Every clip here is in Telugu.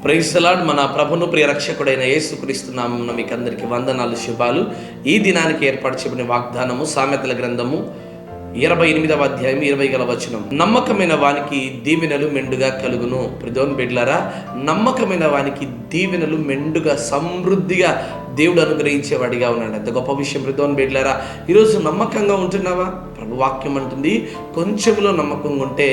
Praise the lord. మన ప్రభును ప్రియ రక్షకుడైన యేసుక్రీస్తు నామమున మీకు అందరికీ వందనాలు, శుభాలు. ఈ దినానికి ఏర్పాటు చేయబడిన వాగ్దానము సామెతల గ్రంథము 28వ అధ్యాయం 20 వచనం. నమ్మకమైన వానికి దీవెనలు మెండుగా కలుగును. ప్రిదోన్ బిడ్లారా, నమ్మకమైన వానికి దీవెనలు మెండుగా సమృద్ధిగా దేవుడు అనుగ్రహించేవాడిగా ఉన్నాడు. అంత గొప్ప విషయం. ప్రిదోన్ బిడ్లారా, ఈరోజు నమ్మకంగా ఉంటున్నావా? ప్రభు వాక్యం అంటుంది, కొంచెంలో నమ్మకంగా ఉంటే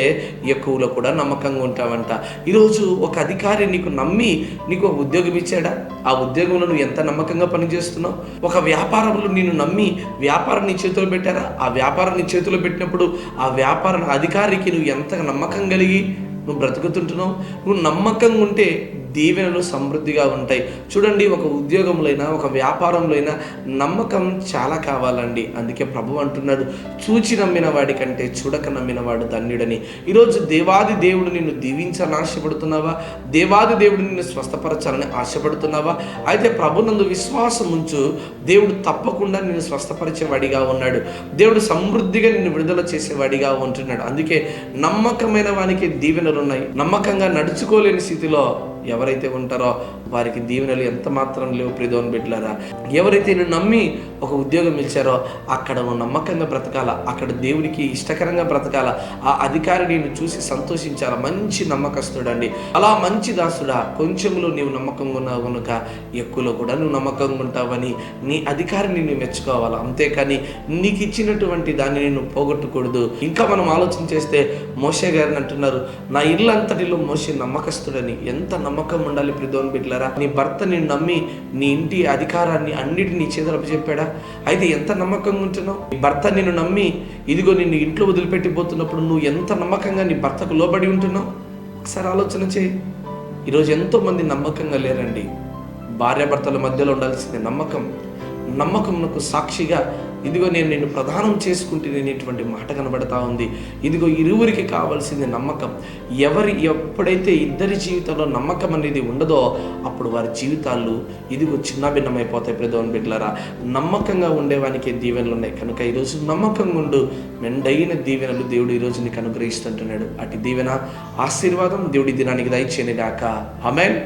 ఎక్కువలో కూడా నమ్మకంగా ఉంటావంట. ఈరోజు ఒక అధికారి నీకు నమ్మి నీకు ఒక ఉద్యోగం ఇచ్చాడా? ఆ ఉద్యోగంలో నువ్వు ఎంత నమ్మకంగా పనిచేస్తున్నావు? ఒక వ్యాపారంలో నిన్ను నమ్మి వ్యాపారం నీ చేతిలో పెట్టారా? ఆ వ్యాపారం నీ చేతిలో పెట్టినప్పుడు ఆ వ్యాపార అధికారికి నువ్వు ఎంత నమ్మకం కలిగి నువ్వు బ్రతుకుతుంటున్నావు? నువ్వు నమ్మకంగా ఉంటే దీవెనలు సమృద్ధిగా ఉంటాయి. చూడండి, ఒక ఉద్యోగంలో అయినా ఒక వ్యాపారంలో అయినా నమ్మకం చాలా కావాలండి. అందుకే ప్రభు అంటున్నాడు, చూచి నమ్మిన వాడి కంటే చూడక నమ్మిన వాడు ధన్యుడని. ఈరోజు దేవాది దేవుడు నిన్ను దీవించాలని ఆశపడుతున్నావా? దేవాది దేవుడు నిన్ను స్వస్థపరచాలని ఆశపడుతున్నావా? అయితే ప్రభునందు విశ్వాసం ఉంచు. దేవుడు తప్పకుండా నిన్ను స్వస్థపరిచేవాడిగా ఉన్నాడు. దేవుడు సమృద్ధిగా నిన్ను విడుదల చేసేవాడిగా ఉంటున్నాడు. అందుకే నమ్మకమైన వానికి దీవెనలు ఉన్నాయి. నమ్మకంగా నడుచుకోలేని స్థితిలో ఎవరైతే ఉంటారో వారికి దీవెనలు ఎంత మాత్రం లేవు. ప్రిదోన్ బిడ్డలారా, ఎవరైతే నిన్ను నమ్మి ఒక ఉద్యోగం ఇచ్చారో అక్కడ నువ్వు నమ్మకంగా బ్రతకాల, అక్కడ దేవుడికి ఇష్టకరంగా బ్రతకాల. ఆ అధికారి నిన్ను చూసి సంతోషించాలా. మంచి నమ్మకస్తుడండి. అలా మంచి దాసుడా, కొంచెంలో నీవు నమ్మకంగా ఉన్నావు కనుక ఎక్కువలో కూడా నువ్వు నమ్మకంగా ఉంటావని నీ అధికారి నిన్ను మెచ్చుకోవాలా. అంతేకాని నీకు ఇచ్చినటువంటి దాన్ని నేను పోగొట్టకూడదు. ఇంకా మనం ఆలోచన చేస్తే మోషే గారిని అంటున్నారు, నా ఇల్లు అంతటిలో మోషే నమ్మకస్తుడని. ఎంత నమ్మకం ఉండాలి ప్రిదోన్ బిడ్డలారా. నీ భర్త నిన్ను నమ్మి నీ ఇంటి అధికారాన్ని అన్నిటిని నీ చేతులు చెప్పాడా? అయితే ఎంత నమ్మకంగా ఉంటున్నావు? నీ భర్త నిన్ను నమ్మి ఇదిగో నిన్ను ఇంట్లో వదిలిపెట్టిపోతున్నప్పుడు నువ్వు ఎంత నమ్మకంగా నీ భర్తకు లోబడి ఉంటున్నావు? ఒకసారి ఆలోచన చేయి. ఈరోజు ఎంతోమంది నమ్మకంగా లేరండి. భార్యాభర్తల మధ్యలో ఉండాల్సిందే నమ్మకం. నమ్మకంకు సాక్షిగా ఇదిగో నేను నిన్ను ప్రదానం చేసుకుంటేనేటువంటి మాట కనబడతా ఉంది. ఇదిగో ఇరువురికి కావాల్సింది నమ్మకం. ఎప్పుడైతే ఇద్దరి జీవితంలో నమ్మకం అనేది ఉండదో అప్పుడు వారి జీవితాలు ఇదిగో చిన్నభిన్నమైపోతాయి. ప్రిదోన్ బిడ్డలారా, నమ్మకంగా ఉండేవానికి దీవెనలు ఉన్నాయి కనుక ఈరోజు నమ్మకంగా ఉండు. మెండైన దీవెనలు దేవుడు ఈరోజు నీకు అనుగ్రహిస్తుంటున్నాడు. అటు దీవెన ఆశీర్వాదం దేవుడి దినానికి దయచేయను గాక. ఆమేన్.